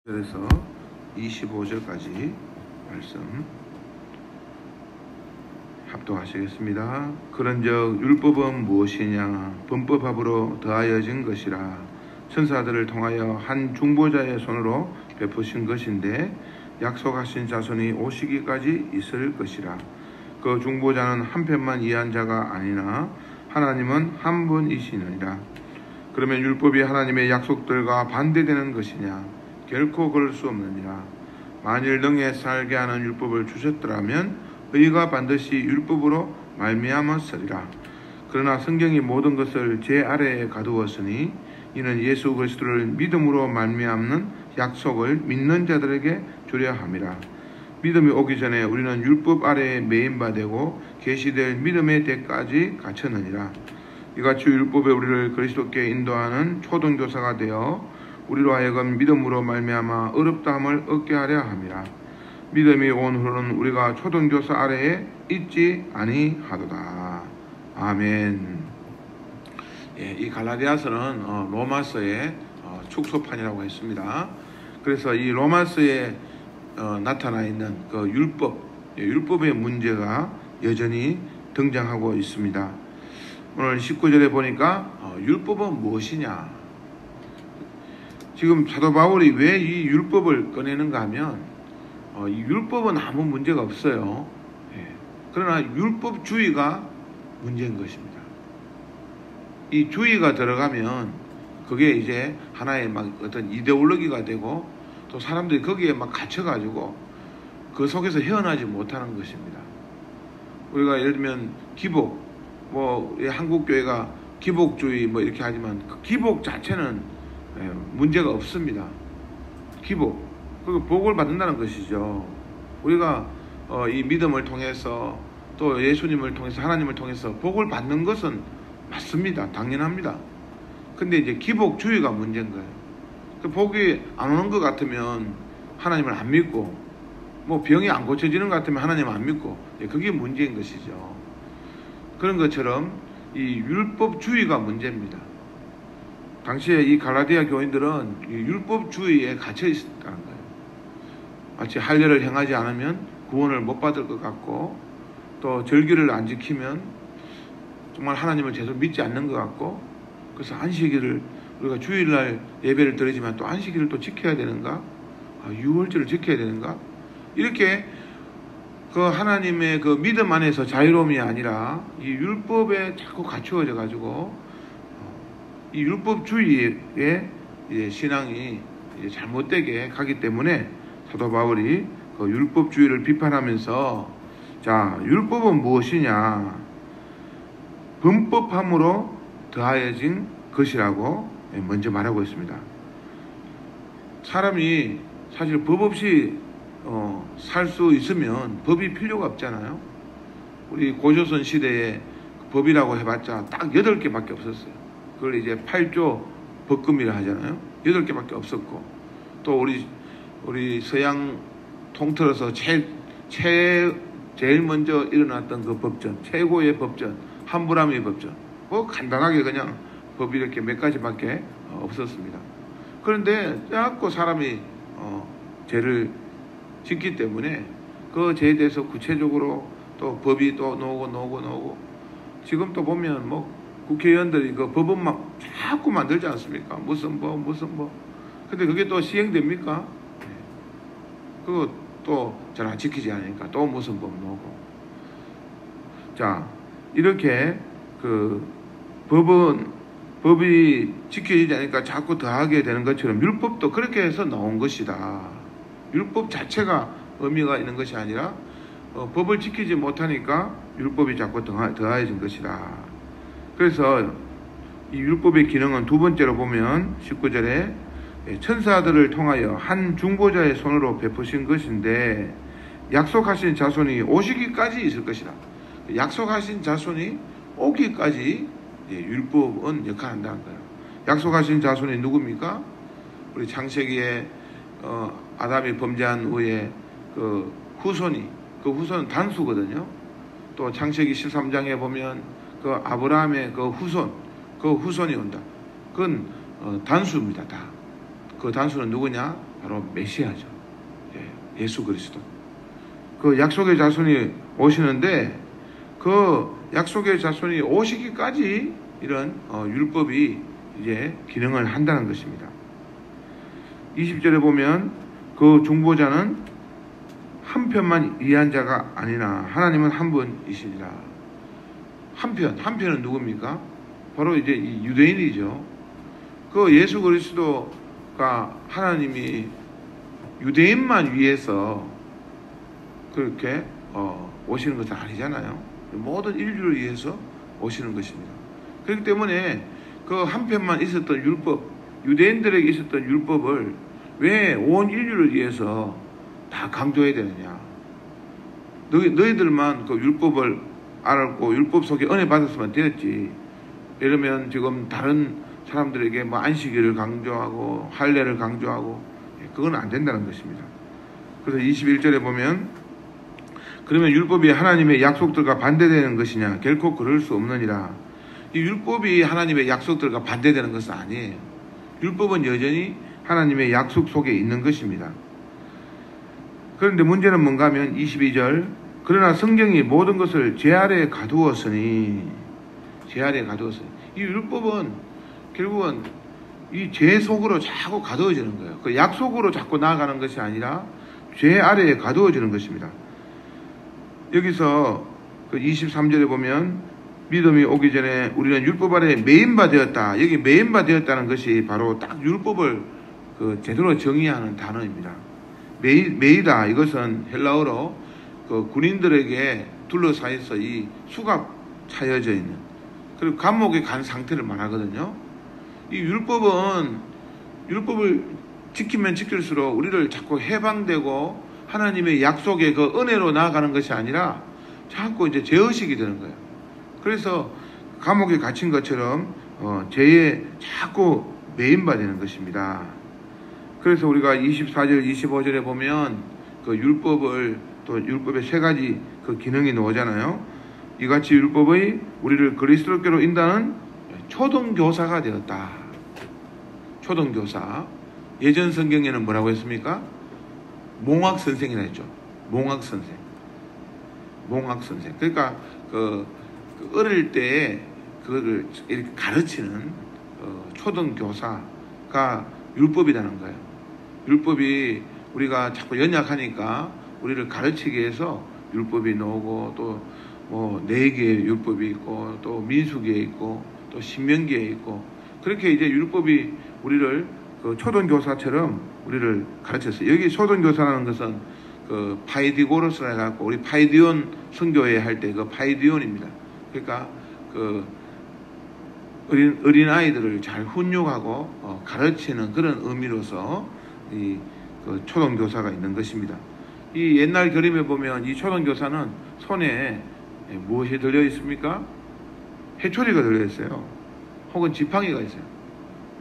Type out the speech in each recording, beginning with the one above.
그래서 25절까지 말씀 합독하시겠습니다. 그런즉 율법은 무엇이냐? 범법함으로 더하여진 것이라. 천사들을 통하여 한 중보자의 손으로 베푸신 것인데 약속하신 자손이 오시기까지 있을 것이라. 그 중보자는 한편만 이해한 자가 아니나 하나님은 한 분이시니라. 그러면 율법이 하나님의 약속들과 반대되는 것이냐? 결코 그럴 수 없느니라. 만일 능히 살게 하는 율법을 주셨더라면 의가 반드시 율법으로 말미암았으리라. 그러나 성경이 모든 것을 제 아래에 가두었으니 이는 예수 그리스도를 믿음으로 말미암는 약속을 믿는 자들에게 주려 함이라. 믿음이 오기 전에 우리는 율법 아래에 매인 바 되고 계시될 믿음의 대까지 갇혔느니라. 이같이 율법에 우리를 그리스도께 인도하는 초등교사가 되어 우리로 하여금 믿음으로 말미암아 어렵다함을 얻게 하려 함이라. 믿음이 온 후로는 우리가 초등교사 아래에 있지 아니하도다. 아멘. 이 갈라디아서는 로마서의 축소판이라고 했습니다. 그래서 이 로마서에 나타나 있는 그 율법의 문제가 여전히 등장하고 있습니다. 오늘 19절에 보니까 율법은 무엇이냐? 지금 사도 바울이 왜 이 율법을 꺼내는가 하면 이 율법은 아무 문제가 없어요. 그러나 율법주의가 문제인 것입니다. 이 주의가 들어가면 그게 이제 하나의 막 어떤 이데올로기가 되고 또 사람들이 거기에 막 갇혀가지고 그 속에서 헤어나지 못하는 것입니다. 우리가 예를 들면 기복, 한국 교회가 기복주의 이렇게 하지만 그 기복 자체는 문제가 없습니다. 기복, 그 복을 받는다는 것이죠. 우리가 이 믿음을 통해서 또 예수님을 통해서 하나님을 통해서 복을 받는 것은 맞습니다. 당연합니다. 근데 이제 기복주의가 문제인 거예요. 그 복이 안 오는 것 같으면 하나님을 안 믿고 병이 안 고쳐지는 것 같으면 하나님을 안 믿고 그게 문제인 것이죠. 그런 것처럼 이 율법주의가 문제입니다. 당시에 이 갈라디아 교인들은 이 율법주의에 갇혀 있었다는 거예요. 마치 할례를 행하지 않으면 구원을 못 받을 것 같고 또 절기를 안 지키면 정말 하나님을 제대로 믿지 않는 것 같고 그래서 안식일을 우리가 주일날 예배를 드리지만 또 안식일을 또 지켜야 되는가? 유월절을 지켜야 되는가? 이렇게 그 하나님의 그 믿음 안에서 자유로움이 아니라 이 율법에 자꾸 갖추어져 가지고 이 율법주의의 신앙이 잘못되게 가기 때문에 사도 바울이 그 율법주의를 비판하면서 자, 율법은 무엇이냐? 범법함으로 더하여진 것이라고 먼저 말하고 있습니다. 사람이 사실 법 없이 살 수 있으면 법이 필요가 없잖아요. 우리 고조선 시대에 법이라고 해봤자 딱 8개밖에 없었어요. 그걸 이제 8조 법금이라 하잖아요. 8개밖에 없었고 또 우리 서양 통틀어서 제일 먼저 일어났던 그 법전, 최고의 법전, 함부라미 법전, 간단하게 그냥 법이 이렇게 몇 가지밖에 없었습니다. 그런데 자꾸 사람이 죄를 짓기 때문에 그 죄에 대해서 구체적으로 또 법이 또 나오고 지금 또 보면 국회의원들이 그 법은 막 자꾸 만들지 않습니까? 무슨 법. 근데 그게 또 시행됩니까? 그거 또 잘 안 지키지 않으니까 또 무슨 법 나오고. 자, 이렇게 그 법이 지켜지지 않으니까 자꾸 더하게 되는 것처럼 율법도 그렇게 해서 나온 것이다. 율법 자체가 의미가 있는 것이 아니라 법을 지키지 못하니까 율법이 자꾸 더하여진 것이다. 그래서 이 율법의 기능은 두 번째로 보면 19절에 천사들을 통하여 한 중보자의 손으로 베푸신 것인데 약속하신 자손이 오시기까지 있을 것이다. 약속하신 자손이 오기까지 율법은 역할한다는 거예요. 약속하신 자손이 누굽니까? 우리 창세기에 아담이 범죄한 후에 그 후손은 단수거든요. 또 창세기 13장에 보면 그 아브라함의 그 후손이 온다. 그건 단수입니다. 다. 그 단수는 누구냐? 바로 메시아죠. 예수 그리스도. 그 약속의 자손이 오시는데 그 약속의 자손이 오시기까지 이런 율법이 이제 기능을 한다는 것입니다. 20절에 보면 그 중보자는 한편만 이해한 자가 아니나 하나님은 한 분이시니라. 한편은 누굽니까? 바로 이제 이 유대인이죠. 그 예수 그리스도가 하나님이 유대인만 위해서 그렇게 오시는 것은 아니잖아요. 모든 인류를 위해서 오시는 것입니다. 그렇기 때문에 그 한편만 있었던 율법, 유대인들에게 있었던 율법을 왜 온 인류를 위해서 다 강조해야 되느냐? 너희들만 그 율법을 알았고 율법 속에 은혜 받았으면 되었지. 이러면 지금 다른 사람들에게 뭐 안식일을 강조하고 할례를 강조하고 그건 안 된다는 것입니다. 그래서 21절에 보면 그러면 율법이 하나님의 약속들과 반대되는 것이냐? 결코 그럴 수 없느니라. 이 율법이 하나님의 약속들과 반대되는 것은 아니에요. 율법은 여전히 하나님의 약속 속에 있는 것입니다. 그런데 문제는 뭔가 하면 22절 그러나 성경이 모든 것을 죄 아래에 가두었으니 이 율법은 결국은 이 죄 속으로 자꾸 가두어지는 거예요. 그 약속으로 자꾸 나아가는 것이 아니라 죄 아래에 가두어지는 것입니다. 여기서 그 23절에 보면 믿음이 오기 전에 우리는 율법 아래 매인바 되었다. 여기 매인바 되었다는 것이 바로 딱 율법을 그 제대로 정의하는 단어입니다. 매이다 이것은 헬라어로 그 군인들에게 둘러싸여서 이 수갑 차여져 있는 그리고 감옥에 간 상태를 말하거든요. 이 율법을 지키면 지킬수록 우리를 자꾸 해방되고 하나님의 약속의 그 은혜로 나아가는 것이 아니라 자꾸 이제 죄의식이 되는 거예요. 그래서 감옥에 갇힌 것처럼 죄에 자꾸 매인받는 것입니다. 그래서 우리가 24절, 25절에 보면 그 율법을 또 율법의 세 가지 그 기능이 나오잖아요. 이같이 율법의 우리를 그리스도께로 인도하는 초등교사가 되었다. 초등교사. 예전 성경에는 뭐라고 했습니까? 몽학선생이라 했죠. 몽학선생. 그러니까 그 어릴 때 그거를 이렇게 가르치는 초등교사가 율법이라는 거예요. 율법이 우리가 자꾸 연약하니까 우리를 가르치기 위해서 율법이 나오고 또 뭐 4개의 율법이 있고 또 민수기에 있고 또 신명기에 있고 그렇게 이제 율법이 우리를 그 초등교사처럼 우리를 가르쳤어요. 여기 초등교사라는 것은 그 파이디고로스라 해갖고 우리 파이디온 선교회 할 때 그 파이디온입니다. 그러니까 그 어린 아이들을 잘 훈육하고 가르치는 그런 의미로서 이 그 초등교사가 있는 것입니다. 이 옛날 그림에 보면 이 초등교사는 손에 무엇이 들려 있습니까? 해초리가 들려 있어요. 혹은 지팡이가 있어요.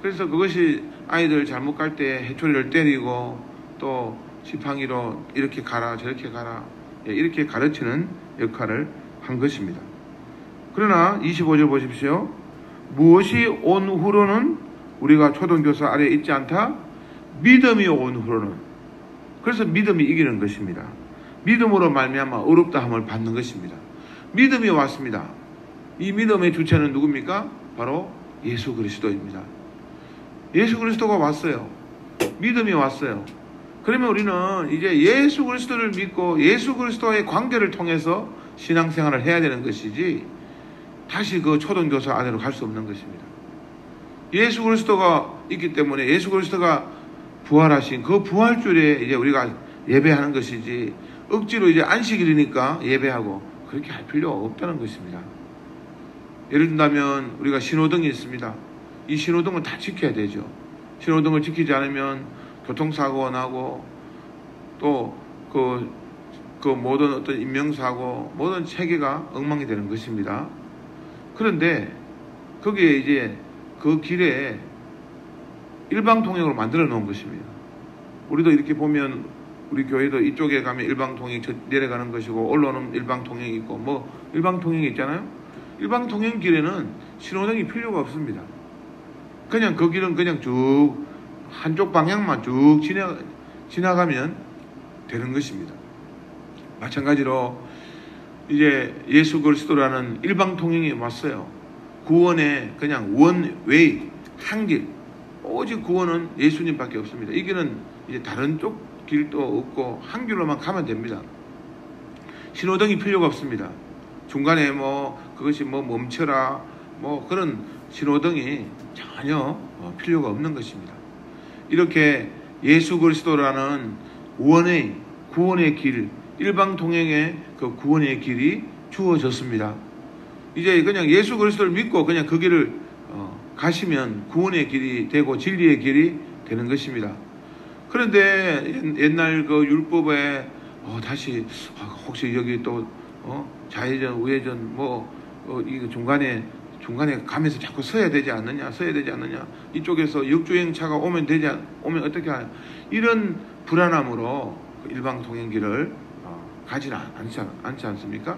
그래서 그것이 아이들 잘못 갈 때 해초리를 때리고 또 지팡이로 이렇게 가라 저렇게 가라 이렇게 가르치는 역할을 한 것입니다. 그러나 25절 보십시오. 무엇이 온 후로는 우리가 초등교사 아래에 있지 않다? 믿음이 온 후로는. 그래서 믿음이 이기는 것입니다. 믿음으로 말미암아 어렵다함을 받는 것입니다. 믿음이 왔습니다. 이 믿음의 주체는 누굽니까? 바로 예수 그리스도입니다. 예수 그리스도가 왔어요. 믿음이 왔어요. 그러면 우리는 이제 예수 그리스도를 믿고 예수 그리스도의 관계를 통해서 신앙생활을 해야 되는 것이지 다시 그 초등교사 안으로 갈 수 없는 것입니다. 예수 그리스도가 있기 때문에 예수 그리스도가 부활하신 그 부활주일에 이제 우리가 예배하는 것이지 억지로 이제 안식일이니까 예배하고 그렇게 할 필요가 없다는 것입니다. 예를 든다면 우리가 신호등이 있습니다. 이 신호등을 다 지켜야 되죠. 신호등을 지키지 않으면 교통사고가 나고 또 그 모든 어떤 인명사고 모든 체계가 엉망이 되는 것입니다. 그런데 거기에 이제 그 길에 일방통행으로 만들어 놓은 것입니다. 우리도 이렇게 보면 우리 교회도 이쪽에 가면 일방통행 내려가는 것이고 올라오는 일방통행이 있고 뭐 일방통행이 있잖아요. 일방통행 길에는 신호등이 필요가 없습니다. 그냥 그 길은 그냥 쭉 한쪽 방향만 쭉 지나가면 되는 것입니다. 마찬가지로 이제 예수 그리스도라는 일방통행이 왔어요. 구원의 그냥 원웨이, 한길, 오직 구원은 예수님밖에 없습니다. 이 길은 이제 다른 쪽 길도 없고 한 길로만 가면 됩니다. 신호등이 필요가 없습니다. 중간에 그것이 멈춰라 그런 신호등이 전혀 필요가 없는 것입니다. 이렇게 예수 그리스도라는 원의 구원의 길, 일방통행의 그 구원의 길이 주어졌습니다. 이제 그냥 예수 그리스도를 믿고 그냥 그 길을 가시면 구원의 길이 되고 진리의 길이 되는 것입니다. 그런데 옛날 그 율법에 다시 혹시 여기 또 좌회전, 우회전 이거 중간에 가면서 자꾸 서야 되지 않느냐, 이쪽에서 역주행차가 오면 어떻게 하냐, 이런 불안함으로 일방통행길을 가지는 않지 않습니까?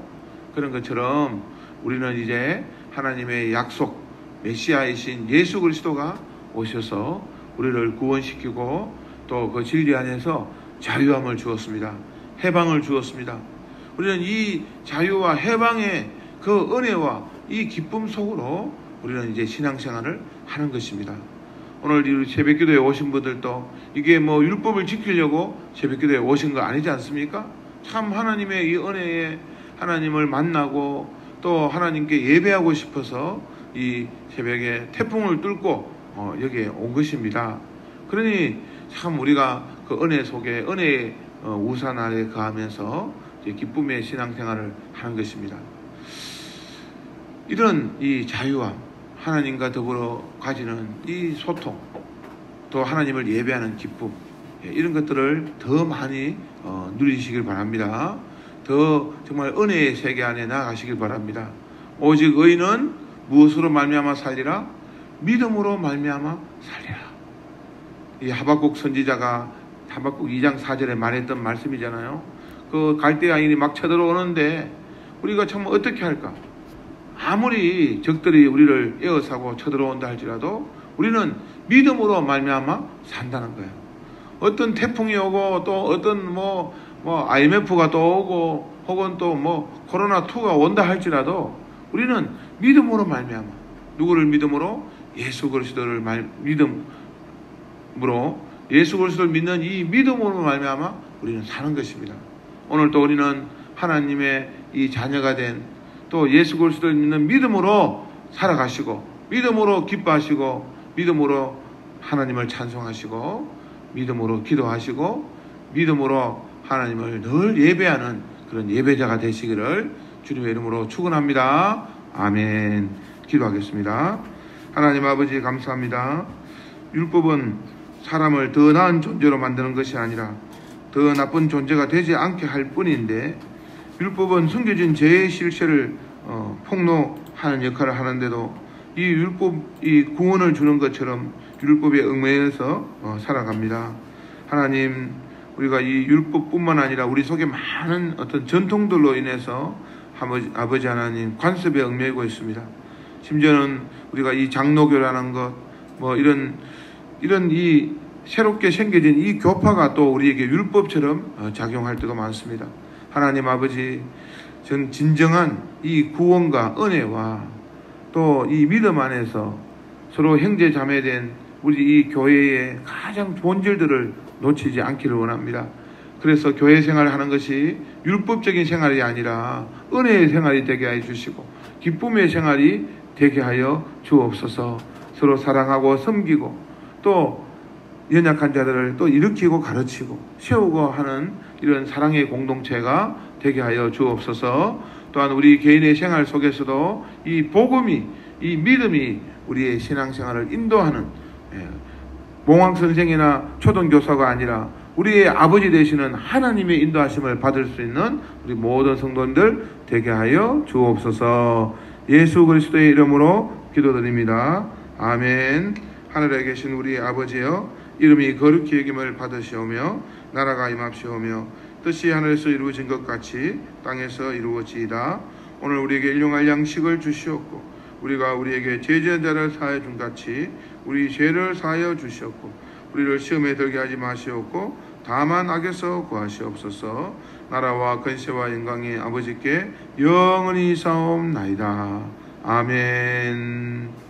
그런 것처럼 우리는 이제 하나님의 약속 메시아이신 예수 그리스도가 오셔서 우리를 구원시키고 또 그 진리 안에서 자유함을 주었습니다. 해방을 주었습니다. 우리는 이 자유와 해방의 그 은혜와 이 기쁨 속으로 우리는 이제 신앙생활을 하는 것입니다. 오늘 이 새벽기도에 오신 분들도 이게 율법을 지키려고 새벽기도에 오신 거 아니지 않습니까? 참 하나님의 이 은혜에 하나님을 만나고 또 하나님께 예배하고 싶어서 이 새벽에 태풍을 뚫고 여기에 온 것입니다. 그러니 참 우리가 그 은혜 속에 은혜의 우산 아래 거하면서 기쁨의 신앙생활을 하는 것입니다. 이런 이 자유함, 하나님과 더불어 가지는 이 소통, 또 하나님을 예배하는 기쁨, 이런 것들을 더 많이 누리시길 바랍니다. 더 정말 은혜의 세계 안에 나아가시길 바랍니다. 오직 의인은 무엇으로 말미암아 살리라? 믿음으로 말미암아 살리라. 이 하박국 선지자가 하박국 2장 4절에 말했던 말씀이잖아요. 그 갈대아인이 막 쳐들어오는데 우리가 참 어떻게 할까? 아무리 적들이 우리를 에워싸고 쳐들어온다 할지라도 우리는 믿음으로 말미암아 산다는 거예요. 어떤 태풍이 오고 또 어떤 IMF가 또 오고 혹은 또 코로나2가 온다 할지라도 우리는 믿음으로 말미암아, 누구를 믿음으로? 예수 그리스도를 예수 그리스도를 믿는 이 믿음으로 말미암아 우리는 사는 것입니다. 오늘 또 우리는 하나님의 이 자녀가 된 또 예수 그리스도를 믿는 믿음으로 살아가시고 믿음으로 기뻐하시고 믿음으로 하나님을 찬송하시고 믿음으로 기도하시고 믿음으로 하나님을 늘 예배하는 그런 예배자가 되시기를 주님의 이름으로 축원합니다. 아멘. 기도하겠습니다. 하나님 아버지 감사합니다. 율법은 사람을 더 나은 존재로 만드는 것이 아니라 더 나쁜 존재가 되지 않게 할 뿐인데 율법은 숨겨진 죄의 실체를 폭로하는 역할을 하는데도 이 구원을 주는 것처럼 율법에 응매해서 살아갑니다. 하나님, 우리가 이 율법뿐만 아니라 우리 속에 많은 어떤 전통들로 인해서 아버지 하나님 관습에 얽매이고 있습니다. 심지어는 우리가 이 장로교라는 것, 이런 이 새롭게 생겨진 이 교파가 또 우리에게 율법처럼 작용할 때가 많습니다. 하나님 아버지, 전 진정한 이 구원과 은혜와 또 이 믿음 안에서 서로 형제 자매된 우리 이 교회의 가장 본질들을 놓치지 않기를 원합니다. 그래서 교회 생활을 하는 것이 율법적인 생활이 아니라 은혜의 생활이 되게 하여 주시고 기쁨의 생활이 되게 하여 주옵소서. 서로 사랑하고 섬기고 또 연약한 자들을 또 일으키고 가르치고 세우고 하는 이런 사랑의 공동체가 되게 하여 주옵소서. 또한 우리 개인의 생활 속에서도 이 복음이, 이 믿음이 우리의 신앙생활을 인도하는 몽황선생이나 초등교사가 아니라 우리의 아버지 되시는 하나님의 인도하심을 받을 수 있는 우리 모든 성도들 되게 하여 주옵소서. 예수 그리스도의 이름으로 기도드립니다. 아멘. 하늘에 계신 우리 아버지여, 이름이 거룩히 여김을 받으시오며 나라가 임합시오며 뜻이 하늘에서 이루어진 것 같이 땅에서 이루어지이다. 오늘 우리에게 일용할 양식을 주시옵고 우리가 우리에게 죄지은 자를 사하여 준 같이 우리 죄를 사하여 주시옵고 우리를 시험에 들게 하지 마시옵고 다만 악에서 구하시옵소서. 나라와 권세와 영광이 아버지께 영원히 사옵나이다. 아멘.